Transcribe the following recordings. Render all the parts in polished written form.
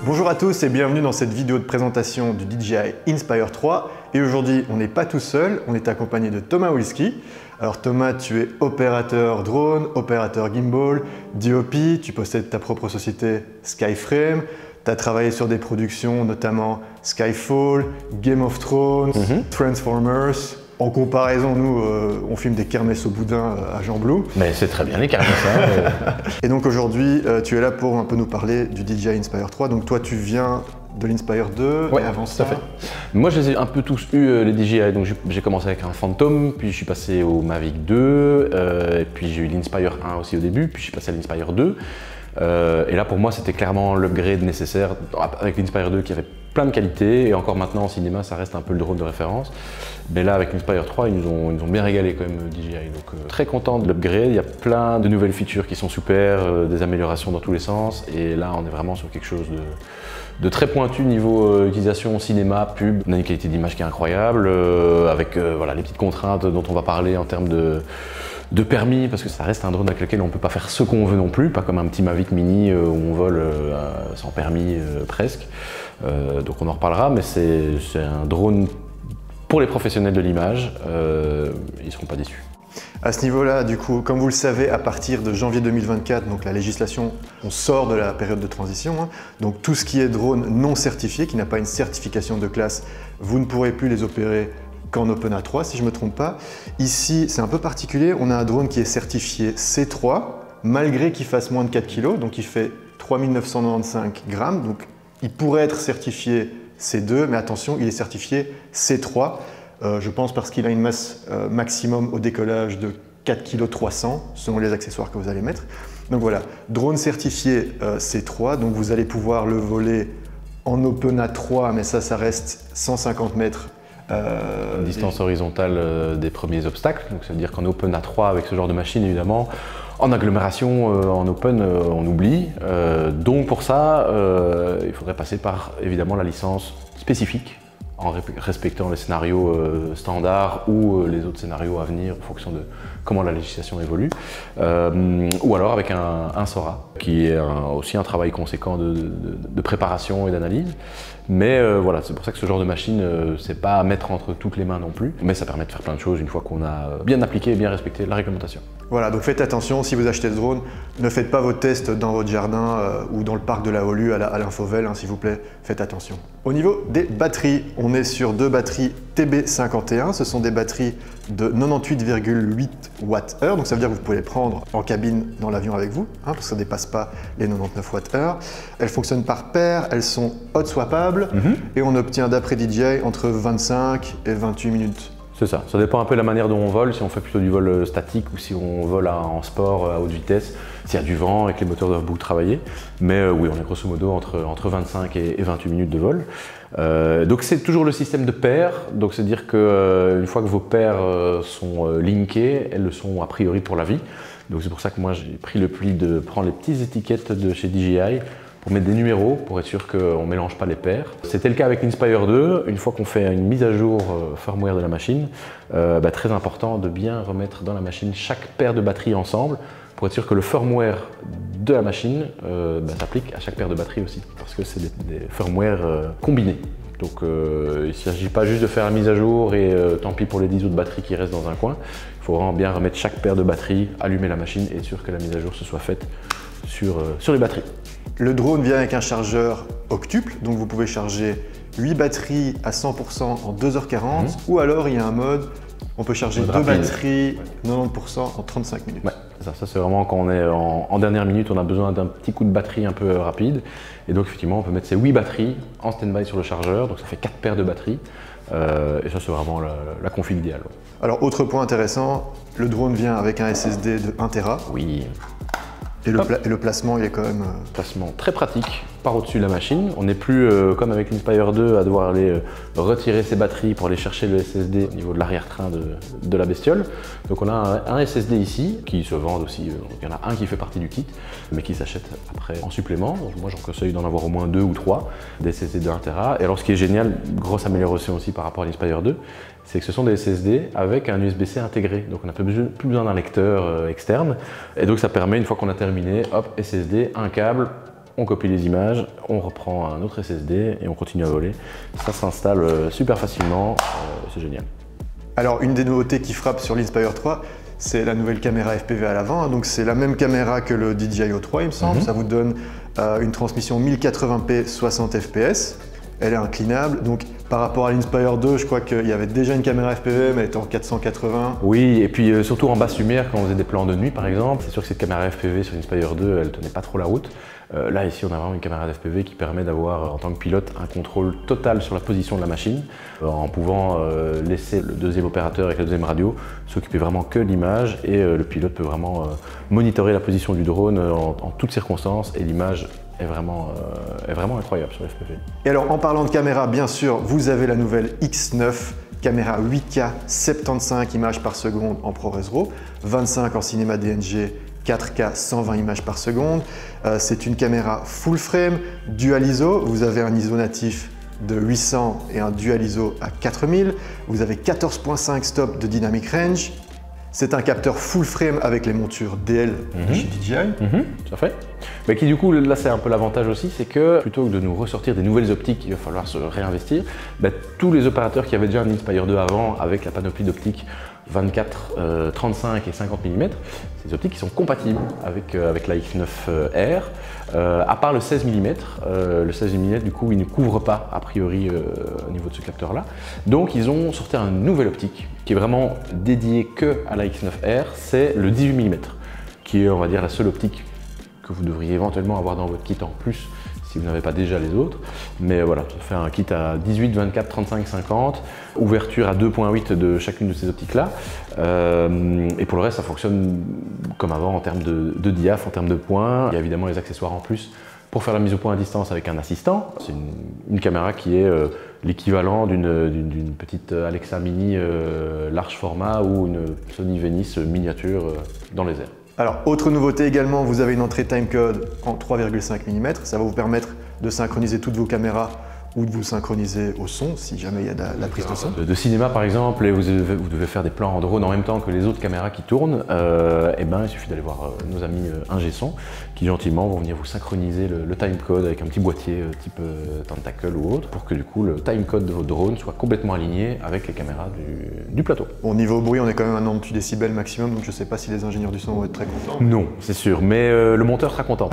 Bonjour à tous et bienvenue dans cette vidéo de présentation du DJI Inspire 3. Et aujourd'hui, on n'est pas tout seul, on est accompagné de Thomas Wilski. Alors Thomas, tu es opérateur drone, opérateur gimbal, DOP, tu possèdes ta propre société Skyframe, tu as travaillé sur des productions notamment Skyfall, Game of Thrones, Transformers. En comparaison, nous, on filme des kermesses au boudin à Jean Blou. Mais c'est très bien les kermesses. Et donc aujourd'hui, tu es là pour un peu nous parler du DJI Inspire 3. Donc toi, tu viens de l'Inspire 2 ouais, et avant ça... Tout à fait. Moi, je les ai un peu tous eu, les DJI. Donc j'ai commencé avec un Phantom, puis je suis passé au Mavic 2, et puis j'ai eu l'Inspire 1 aussi au début, puis je suis passé à l'Inspire 2. Et là, pour moi, c'était clairement l'upgrade nécessaire avec l'Inspire 2 qui avait plein de qualités. Et encore maintenant, en cinéma, ça reste un peu le drone de référence. Mais là, avec l'Inspire 3, ils nous ont bien régalé quand même, DJI. Donc très content de l'upgrade. Il y a plein de nouvelles features qui sont super, des améliorations dans tous les sens. Et là, on est vraiment sur quelque chose de très pointu niveau utilisation cinéma, pub. On a une qualité d'image qui est incroyable, avec voilà, les petites contraintes dont on va parler en termes de permis, parce que ça reste un drone avec lequel on ne peut pas faire ce qu'on veut non plus, pas comme un petit Mavic Mini où on vole sans permis presque. Donc on en reparlera, mais c'est un drone pour les professionnels de l'image, ils ne seront pas déçus. À ce niveau-là, du coup, comme vous le savez, à partir de janvier 2024, donc la législation, on sort de la période de transition. Donc tout ce qui est drone non certifié, qui n'a pas une certification de classe, vous ne pourrez plus les opérer qu'en OpenA3, si je ne me trompe pas. Ici, c'est un peu particulier, on a un drone qui est certifié C3, malgré qu'il fasse moins de 4 kg, donc il fait 3995 grammes. Donc il pourrait être certifié C2, mais attention, il est certifié C3. Je pense parce qu'il a une masse maximum au décollage de 4,3 kg, selon les accessoires que vous allez mettre. Donc voilà, drone certifié C3, donc vous allez pouvoir le voler en OpenA3, mais ça reste 150 mètres. Distance horizontale des premiers obstacles, donc ça veut dire qu'en OpenA3, avec ce genre de machine, évidemment, en agglomération, en open, on oublie. Donc pour ça, il faudrait passer par, évidemment, la licence spécifique, en respectant les scénarios standards ou les autres scénarios à venir en fonction de comment la législation évolue, ou alors avec un SORA, qui est aussi un travail conséquent de préparation et d'analyse. Mais voilà, c'est pour ça que ce genre de machine, c'est pas à mettre entre toutes les mains non plus, mais ça permet de faire plein de choses une fois qu'on a bien appliqué et bien respecté la réglementation. Voilà, donc faites attention, si vous achetez ce drone, ne faites pas vos tests dans votre jardin ou dans le parc de la Holu à l'Infovel, s'il vous plaît, faites attention. Au niveau des batteries, on est sur deux batteries TB51, ce sont des batteries de 98,8 Wh, donc ça veut dire que vous pouvez les prendre en cabine dans l'avion avec vous, parce que ça ne dépasse pas les 99 Wh. Elles fonctionnent par paire, elles sont hot swappables et on obtient d'après DJI entre 25 et 28 minutes. C'est ça, ça dépend un peu de la manière dont on vole, si on fait plutôt du vol statique ou si on vole en sport à haute vitesse, s'il y a du vent et que les moteurs doivent beaucoup travailler. Mais oui, on est grosso modo entre 25 et 28 minutes de vol. Donc c'est toujours le système de paires, donc c'est dire qu'une fois que vos paires sont linkées, elles le sont a priori pour la vie. Donc c'est pour ça que moi j'ai pris le pli de prendre les petites étiquettes de chez DJI pour mettre des numéros, pour être sûr qu'on ne mélange pas les paires. C'était le cas avec l'Inspire 2, une fois qu'on fait une mise à jour firmware de la machine, très important de bien remettre dans la machine chaque paire de batteries ensemble, pour être sûr que le firmware de la machine s'applique à chaque paire de batteries aussi, parce que c'est des firmware combinés. Donc il ne s'agit pas juste de faire la mise à jour et tant pis pour les 10 autres batteries qui restent dans un coin. Il faut vraiment bien remettre chaque paire de batteries, allumer la machine et être sûr que la mise à jour se soit faite sur les batteries. Le drone vient avec un chargeur octuple, donc vous pouvez charger 8 batteries à 100% en 2h40, ou alors il y a un mode, on peut charger 2 batteries 90% en 35 minutes. Ouais, ça c'est vraiment quand on est en dernière minute, on a besoin d'un petit coup de batterie un peu rapide. Et donc effectivement, on peut mettre ces 8 batteries en stand-by sur le chargeur, donc ça fait 4 paires de batteries. Et ça c'est vraiment la config idéale. Alors autre point intéressant, le drone vient avec un SSD de 1 Tera. Oui. Et le placement, il est quand même... Placement très pratique, par au-dessus de la machine. On n'est plus comme avec l'Inspire 2 à devoir aller retirer ses batteries pour aller chercher le SSD au niveau de l'arrière-train de la bestiole. Donc on a un SSD ici, qui se vend aussi, il y en a un qui fait partie du kit, mais qui s'achète après en supplément. Donc moi j'en conseille d'en avoir au moins 2 ou 3, des SSD de 1 Tera. Et alors ce qui est génial, grosse amélioration aussi par rapport à l'Inspire 2, c'est que ce sont des SSD avec un USB-C intégré. Donc on n'a plus besoin d'un lecteur externe. Et donc ça permet, une fois qu'on a terminé, hop, SSD, un câble, on copie les images, on reprend un autre SSD et on continue à voler. Ça s'installe super facilement, c'est génial. Alors une des nouveautés qui frappe sur l'Inspire 3, c'est la nouvelle caméra FPV à l'avant. Donc c'est la même caméra que le DJI O3 il me semble. Ça vous donne une transmission 1080p 60 fps. Elle est inclinable. Donc par rapport à l'Inspire 2, je crois qu'il y avait déjà une caméra FPV, mais elle était en 480. Oui, et puis surtout en basse lumière, quand on faisait des plans de nuit par exemple, c'est sûr que cette caméra FPV sur l'Inspire 2, elle tenait pas trop la route. Là ici, on a vraiment une caméra FPV qui permet d'avoir en tant que pilote un contrôle total sur la position de la machine, en pouvant laisser le deuxième opérateur avec la deuxième radio s'occuper vraiment que de l'image, et le pilote peut vraiment monitorer la position du drone en toutes circonstances, et l'image est vraiment incroyable sur FPV. Et alors en parlant de caméra, bien sûr, vous avez la nouvelle X9, caméra 8K, 75 images par seconde en ProRes RAW, 25 en cinéma DNG, 4K 120 images par seconde. C'est une caméra full frame, dual ISO. Vous avez un ISO natif de 800 et un dual ISO à 4000. Vous avez 14.5 stops de dynamic range. C'est un capteur full frame avec les montures DL de chez DJI. Tout à fait. Mais qui du coup, là c'est un peu l'avantage aussi, c'est que plutôt que de nous ressortir des nouvelles optiques, il va falloir se réinvestir. Tous les opérateurs qui avaient déjà un Inspire 2 avant avec la panoplie d'optiques 24, 35 et 50 mm, ces optiques qui sont compatibles avec la X9R, à part le 16 mm. Le 16 mm du coup il ne couvre pas a priori au niveau de ce capteur là. Donc ils ont sorti une nouvelle optique qui est vraiment dédiée que à la X9R, c'est le 18 mm, qui est on va dire la seule optique que vous devriez éventuellement avoir dans votre kit en plus si vous n'avez pas déjà les autres. Mais voilà, ça fait un kit à 18, 24, 35, 50, ouverture à 2.8 de chacune de ces optiques-là. Et pour le reste, ça fonctionne comme avant en termes de diaph, en termes de points. Il y a évidemment les accessoires en plus pour faire la mise au point à distance avec un assistant. C'est une caméra qui est l'équivalent d'une petite Alexa Mini large format ou une Sony Venice miniature dans les airs. Alors, autre nouveauté également, vous avez une entrée timecode en 3,5 mm. Ça va vous permettre de synchroniser toutes vos caméras ou de vous synchroniser au son, si jamais il y a de la prise de son. De cinéma par exemple, et vous devez faire des plans en drone en même temps que les autres caméras qui tournent, et ben, il suffit d'aller voir nos amis ingé son qui gentiment vont venir vous synchroniser le timecode avec un petit boîtier type Tentacle ou autre, pour que du coup le timecode de votre drone soit complètement aligné avec les caméras du plateau. Au niveau bruit, on est quand même à 98 décibels maximum, donc je ne sais pas si les ingénieurs du son vont être très contents. Non, c'est sûr, mais le monteur sera content.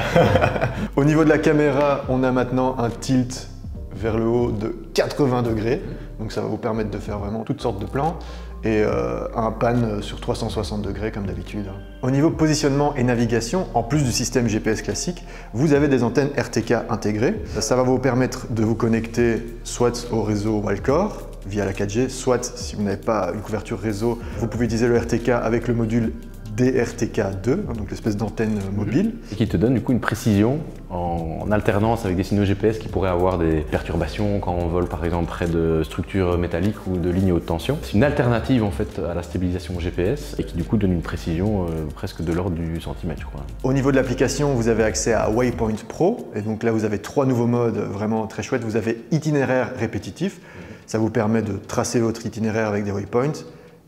Au niveau de la caméra, on a maintenant un tilt vers le haut de 80 degrés, donc ça va vous permettre de faire vraiment toutes sortes de plans, et un pan sur 360 degrés comme d'habitude. Au niveau positionnement et navigation, en plus du système GPS classique, vous avez des antennes RTK intégrées. Ça va vous permettre de vous connecter soit au réseau Wildcore via la 4G, soit si vous n'avez pas une couverture réseau, vous pouvez utiliser le RTK avec le module DRTK2, donc l'espèce d'antenne mobile. Et qui te donne du coup une précision en alternance avec des signaux GPS qui pourraient avoir des perturbations quand on vole par exemple près de structures métalliques ou de lignes haute tension. C'est une alternative en fait à la stabilisation GPS et qui du coup donne une précision presque de l'ordre du centimètre, je crois. Au niveau de l'application, vous avez accès à Waypoint Pro, et donc là vous avez 3 nouveaux modes vraiment très chouettes. Vous avez itinéraire répétitif, ça vous permet de tracer votre itinéraire avec des waypoints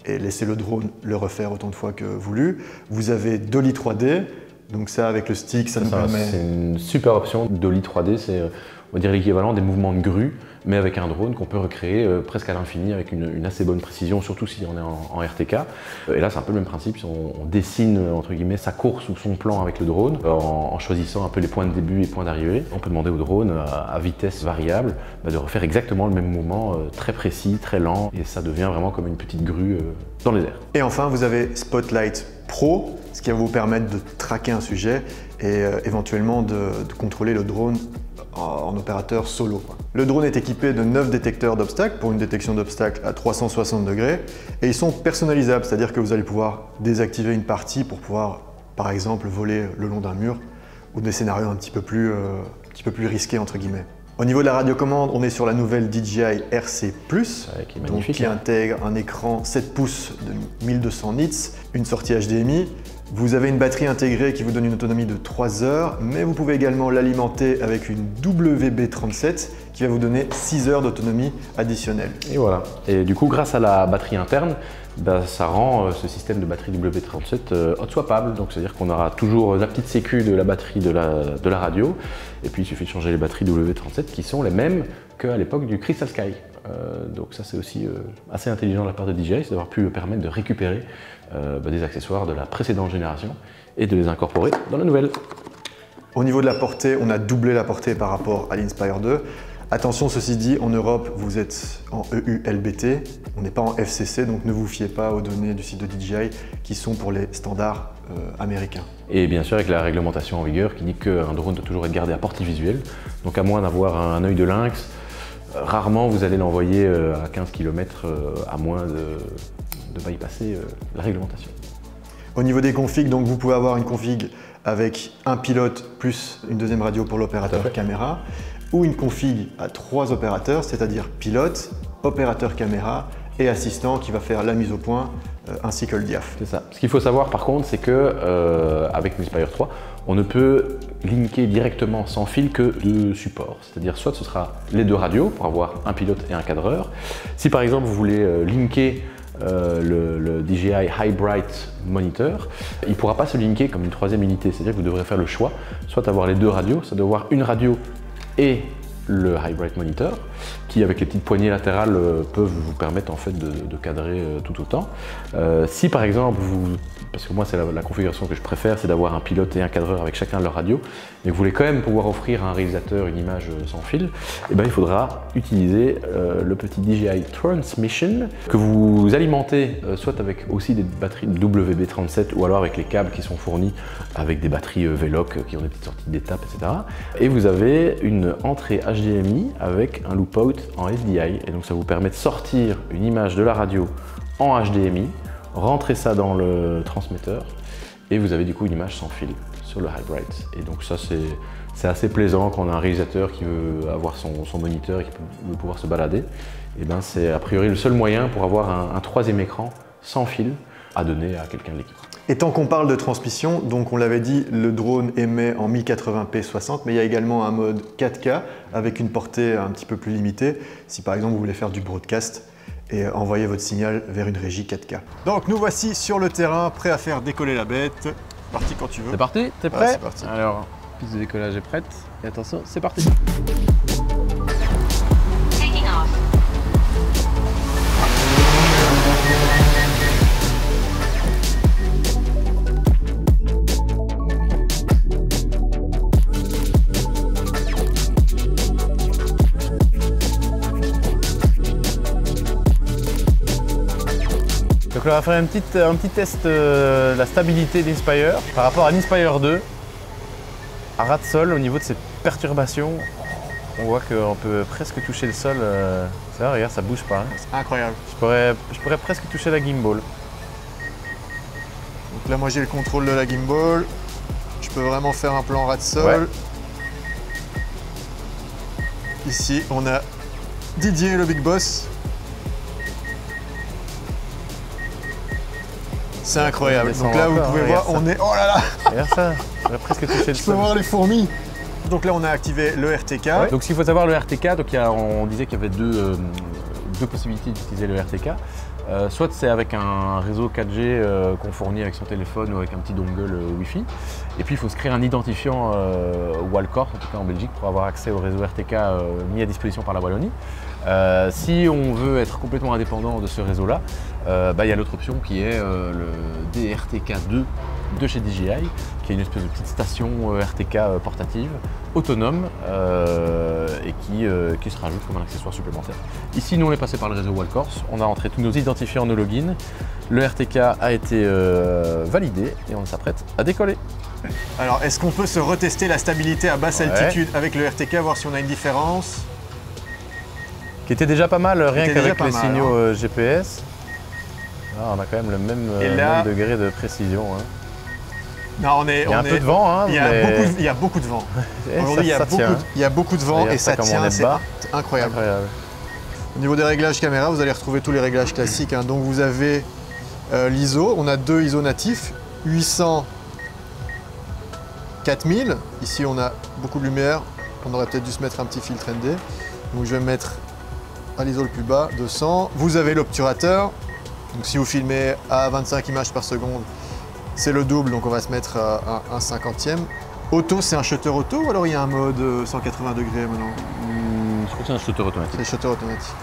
et laisser le drone le refaire autant de fois que voulu. Vous avez Dolly 3D, donc ça avec le stick, ça nous permet... C'est une super option. Dolly 3D, c'est on va dire l'équivalent des mouvements de grue, mais avec un drone qu'on peut recréer presque à l'infini avec une assez bonne précision, surtout si on est en RTK. Et là, c'est un peu le même principe, on dessine entre guillemets sa course ou son plan avec le drone en choisissant un peu les points de début et points d'arrivée. On peut demander au drone à vitesse variable de refaire exactement le même mouvement, très précis, très lent, et ça devient vraiment comme une petite grue dans les airs. Et enfin, vous avez Spotlight Pro, ce qui va vous permettre de traquer un sujet et éventuellement de contrôler le drone en opérateur solo. Le drone est équipé de 9 détecteurs d'obstacles pour une détection d'obstacles à 360 degrés et ils sont personnalisables, c'est-à-dire que vous allez pouvoir désactiver une partie pour pouvoir par exemple voler le long d'un mur ou des scénarios un petit peu plus risqués entre guillemets. Au niveau de la radiocommande, on est sur la nouvelle DJI RC+, qui intègre un écran 7 pouces de 1200 nits, une sortie HDMI. Vous avez une batterie intégrée qui vous donne une autonomie de 3 heures, mais vous pouvez également l'alimenter avec une WB37 qui va vous donner 6 heures d'autonomie additionnelle. Et voilà. Et du coup, grâce à la batterie interne, ça rend ce système de batterie W37 hot swappable. Donc c'est-à-dire qu'on aura toujours la petite sécu de la batterie de la radio, et puis il suffit de changer les batteries W37 qui sont les mêmes qu'à l'époque du Crystal Sky. Donc ça c'est aussi assez intelligent de la part de DJI, c'est d'avoir pu permettre de récupérer des accessoires de la précédente génération et de les incorporer dans la nouvelle. Au niveau de la portée, on a doublé la portée par rapport à l'Inspire 2. Attention, ceci dit, en Europe, vous êtes en EULBT, on n'est pas en FCC, donc ne vous fiez pas aux données du site de DJI qui sont pour les standards américains. Et bien sûr avec la réglementation en vigueur qui dit qu'un drone doit toujours être gardé à portée visuelle, donc à moins d'avoir un œil de lynx, rarement vous allez l'envoyer à 15 km à moins de bypasser la réglementation. Au niveau des configs, donc vous pouvez avoir une config avec un pilote plus une deuxième radio pour l'opérateur caméra, ou une config à 3 opérateurs, c'est-à-dire pilote, opérateur caméra et assistant qui va faire la mise au point ainsi que le diaph. C'est ça. Ce qu'il faut savoir par contre, c'est que avec l'Inspire 3, on ne peut linker directement sans fil que 2 supports. C'est-à-dire soit ce sera les 2 radios pour avoir un pilote et un cadreur. Si par exemple vous voulez linker le DJI High Bright Monitor, il ne pourra pas se linker comme une 3e unité. C'est-à-dire que vous devrez faire le choix, soit avoir les 2 radios, soit d'avoir une radio et le High Bright Monitor, qui avec les petites poignées latérales peuvent vous permettre en fait de cadrer tout autant. Si par exemple, parce que moi c'est la configuration que je préfère, c'est d'avoir un pilote et un cadreur avec chacun de leurs radios, mais que vous voulez quand même pouvoir offrir à un réalisateur une image sans fil, et ben, il faudra utiliser le petit DJI Transmission que vous alimentez soit avec aussi des batteries WB37 ou alors avec les câbles qui sont fournis avec des batteries V-Lock qui ont des petites sorties d'étape, etc. Et vous avez une entrée HDMI avec un loop out en SDI, et donc ça vous permet de sortir une image de la radio en HDMI, rentrer ça dans le transmetteur et vous avez du coup une image sans fil sur le High Bright. Et donc ça c'est assez plaisant quand on a un réalisateur qui veut avoir son moniteur et qui veut pouvoir se balader. Et ben c'est a priori le seul moyen pour avoir un 3e écran sans fil à donner à quelqu'un de l'équipe. Et tant qu'on parle de transmission, donc on l'avait dit, le drone émet en 1080p 60, mais il y a également un mode 4K avec une portée un petit peu plus limitée, si par exemple vous voulez faire du broadcast et envoyer votre signal vers une régie 4K. Donc nous voici sur le terrain, prêts à faire décoller la bête. Parti quand tu veux. C'est parti, t'es prêt? C'est parti. Alors, piste de décollage est prête. Et attention, c'est parti. Donc là, on va faire un petit test de la stabilité d'Inspire par rapport à l'Inspire 2. À ras de sol, au niveau de ses perturbations, on voit qu'on peut presque toucher le sol. Ça, regarde, ça bouge pas. Hein. C'est incroyable. Je pourrais presque toucher la gimbal. Donc là, moi j'ai le contrôle de la gimbal. Je peux vraiment faire un plan ras de sol. Ouais. Ici, on a Didier, le big boss. C'est incroyable. Donc là, vous pouvez voir, on est... Oh là là! Regarde ça, je pourrais presque toucher le sol. Je peux voir les fourmis. Donc là, on a activé le RTK. Ouais. Donc, ce qu'il faut savoir, le RTK, donc, on disait qu'il y avait deux possibilités d'utiliser le RTK. Soit c'est avec un réseau 4G qu'on fournit avec son téléphone ou avec un petit dongle Wi-Fi. Et puis il faut se créer un identifiant Wallcorp, en tout cas en Belgique, pour avoir accès au réseau RTK mis à disposition par la Wallonie. Si on veut être complètement indépendant de ce réseau-là, il y a l'autre option qui est le DRTK2 de chez DJI, qui est une espèce de petite station RTK portative, autonome et qui se rajoute comme un accessoire supplémentaire. Ici, nous on est passé par le réseau Wallcorp, on a rentré tous nos identifiants, nos logins, le RTK a été validé et on s'apprête à décoller. Alors, est-ce qu'on peut se retester la stabilité à basse altitude avec le RTK, voir si on a une différence? Qui était déjà pas mal, rien qu'avec les signaux hein. GPS. Là, on a quand même le même degré de précision. Hein. Non, il y a un peu de vent. Hein, il y a beaucoup de vent. Aujourd'hui, il y a beaucoup de vent et ça tient, c'est incroyable. Au niveau des réglages caméra, vous allez retrouver tous les réglages classiques. Hein. Donc vous avez l'ISO, on a deux ISO natifs, 800, 4000. Ici, on a beaucoup de lumière. On aurait peut-être dû se mettre un petit filtre ND. Donc je vais me mettre à l'ISO le plus bas, 200. Vous avez l'obturateur. Donc si vous filmez à 25 images par seconde, c'est le double, donc on va se mettre à un 50e. Auto, c'est un shutter auto ou alors il y a un mode 180 degrés maintenant? Je crois que c'est un shutter automatique. C'est le shutter automatique.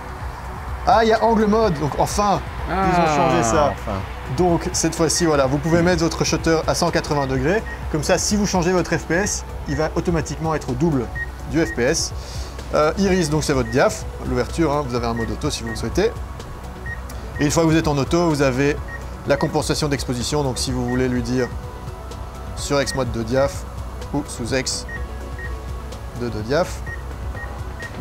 Ah, il y a angle mode, donc enfin, ils ont changé ça. Enfin. Donc cette fois-ci, voilà, vous pouvez mettre votre shutter à 180 degrés. Comme ça, si vous changez votre FPS, il va automatiquement être au double du FPS. Iris, donc c'est votre diaph, l'ouverture, hein, vous avez un mode auto si vous le souhaitez. Et une fois que vous êtes en auto, vous avez la compensation d'exposition. Donc si vous voulez lui dire sur X mode de diaph ou sous X de diaph.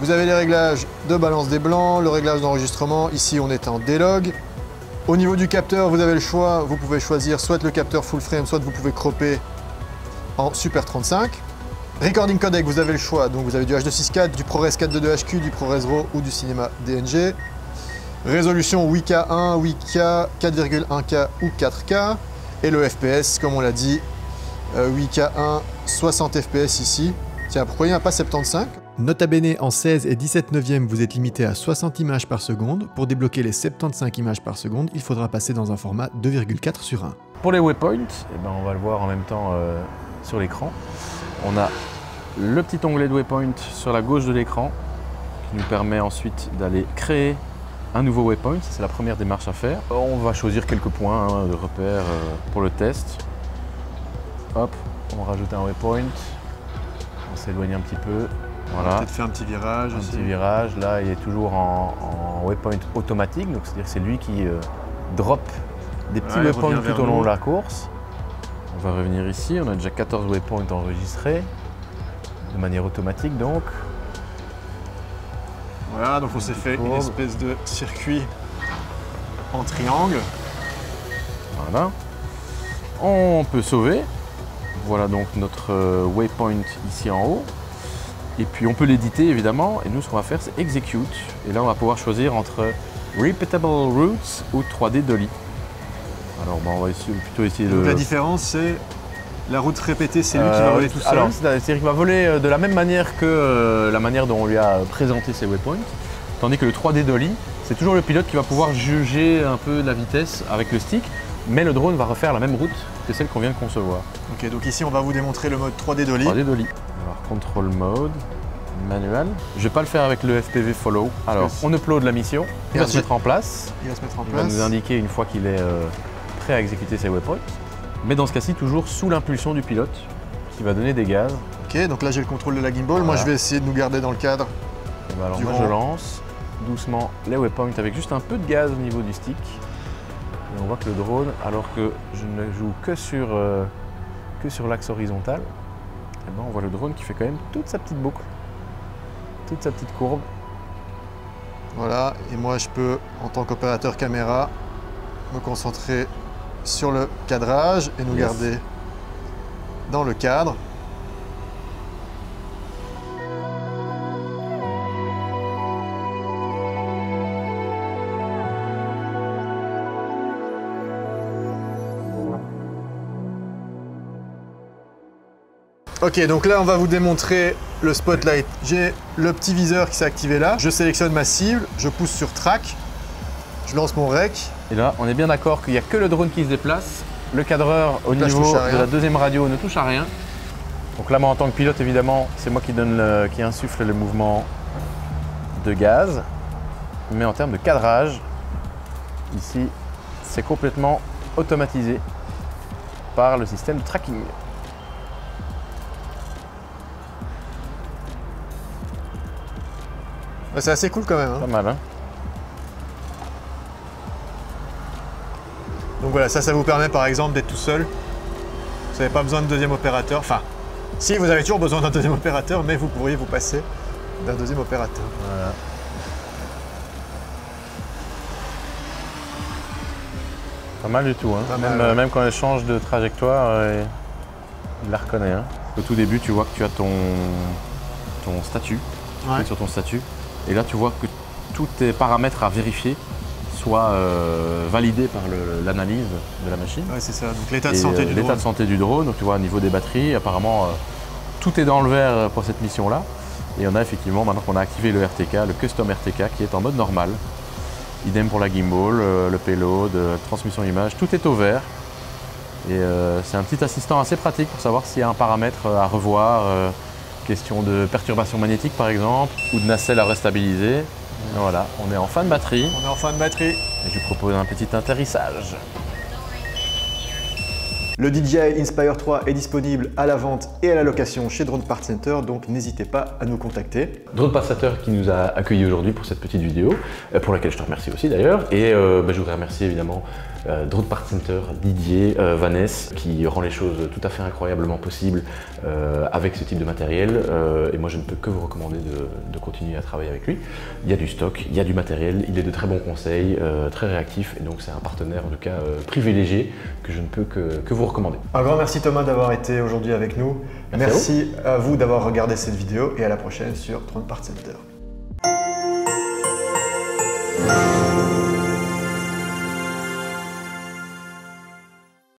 Vous avez les réglages de balance des blancs, le réglage d'enregistrement. Ici, on est en D-Log. Au niveau du capteur, vous avez le choix. Vous pouvez choisir soit le capteur full frame, soit vous pouvez cropper en Super 35. Recording codec, vous avez le choix. Donc vous avez du H264, du ProRes 422HQ, du ProRes RAW ou du Cinema DNG. Résolution 8K1, 8K, 4,1K ou 4K. Et le FPS, comme on l'a dit, 8K1, 60 FPS ici. Tiens, pourquoi il n'y en a pas 75 ? Nota bene, en 16 et 17 neuvième, vous êtes limité à 60 images par seconde. Pour débloquer les 75 images par seconde, il faudra passer dans un format 2,4:1. Pour les waypoints, eh ben, on va le voir en même temps sur l'écran. On a le petit onglet de waypoint sur la gauche de l'écran qui nous permet ensuite d'aller créer un nouveau waypoint. C'est la première démarche à faire. On va choisir quelques points de repère pour le test. Hop, on rajoute un waypoint. On s'éloigne un petit peu. Voilà. On va peut-être faire un petit virage aussi. Un petit virage, là il est toujours en waypoint automatique, donc c'est-à-dire que c'est lui qui drop des petits waypoints tout au long de la course. On va revenir ici, on a déjà 14 waypoints enregistrés, de manière automatique donc. Voilà, donc on s'est fait une espèce de circuit en triangle. Voilà. On peut sauver. Voilà donc notre waypoint ici en haut. Et puis on peut l'éditer évidemment, et nous ce qu'on va faire c'est Execute. Et là on va pouvoir choisir entre Repeatable Routes ou 3D Dolly. Alors on va plutôt essayer de... Donc la différence c'est la route répétée, c'est lui qui va voler tout seul. Alors c'est-à-dire qu'il va voler de la même manière que la manière dont on lui a présenté ses waypoints. Tandis que le 3D Dolly, c'est toujours le pilote qui va pouvoir juger un peu la vitesse avec le stick. Mais le drone va refaire la même route que celle qu'on vient de concevoir. Ok, donc ici on va vous démontrer le mode 3D Dolly. 3D Dolly. Alors control mode, manuel. Je vais pas le faire avec le FPV follow. Alors on upload la mission, il va se mettre en place. Il va se mettre en Il place. va nous indiquer une fois qu'il est prêt à exécuter ses waypoints. Mais dans ce cas-ci, toujours sous l'impulsion du pilote qui va donner des gaz. Ok, donc là j'ai le contrôle de la gimbal. Voilà. Moi je vais essayer de nous garder dans le cadre. Et ben alors moi je lance doucement les waypoints avec juste un peu de gaz au niveau du stick. Et on voit que le drone, alors que je ne joue que sur l'axe horizontal, et ben on voit le drone qui fait quand même toute sa petite boucle, toute sa petite courbe. Voilà, et moi je peux, en tant qu'opérateur caméra, me concentrer sur le cadrage et nous garder dans le cadre. Ok, donc là on va vous démontrer le spotlight. J'ai le petit viseur qui s'est activé là. Je sélectionne ma cible, je pousse sur track, je lance mon rec. Et là, on est bien d'accord qu'il n'y a que le drone qui se déplace. Le cadreur au niveau de la deuxième radio ne touche à rien. Donc là, moi en tant que pilote, évidemment, c'est moi qui insuffle le mouvement de gaz. Mais en termes de cadrage, ici, c'est complètement automatisé par le système de tracking. Ouais, c'est assez cool quand même. Hein. Pas mal, hein? Donc voilà, ça vous permet par exemple d'être tout seul. Vous n'avez pas besoin de deuxième opérateur. Enfin, si vous avez toujours besoin d'un deuxième opérateur, mais vous pourriez vous passer d'un deuxième opérateur. Voilà. Pas mal du tout, hein. Même quand elle change de trajectoire, il la reconnaît. Hein. Au tout début, tu vois que tu as ton statut, tu cliques sur ton statut, et là tu vois que tous tes paramètres à vérifier soient validés par l'analyse de la machine. Ouais, c'est ça, donc l'état de santé du drone. L'état de santé du drone, donc tu vois au niveau des batteries, apparemment tout est dans le vert pour cette mission-là. Et on a effectivement, maintenant qu'on a activé le RTK, le Custom RTK qui est en mode normal. Idem pour la gimbal, le payload, transmission image, tout est au vert. Et c'est un petit assistant assez pratique pour savoir s'il y a un paramètre à revoir, question de perturbation magnétique par exemple, ou de nacelle à restabiliser. Et voilà, on est en fin de batterie. On est en fin de batterie. Et je vous propose un petit atterrissage. Le DJI Inspire 3 est disponible à la vente et à la location chez Drone Part Center, donc n'hésitez pas à nous contacter. Drone Part Center qui nous a accueillis aujourd'hui pour cette petite vidéo, pour laquelle je te remercie aussi d'ailleurs. Et je voudrais remercier évidemment Drone Part Center, Didier, Vanessa, qui rend les choses tout à fait incroyablement possibles avec ce type de matériel. Et moi je ne peux que vous recommander de continuer à travailler avec lui. Il y a du stock, il y a du matériel, il est de très bons conseils, très réactif, et donc c'est un partenaire en tout cas privilégié que je ne peux que vous recommander. Un grand merci Thomas d'avoir été aujourd'hui avec nous. Merci à vous d'avoir regardé cette vidéo et à la prochaine sur Drone Part Center.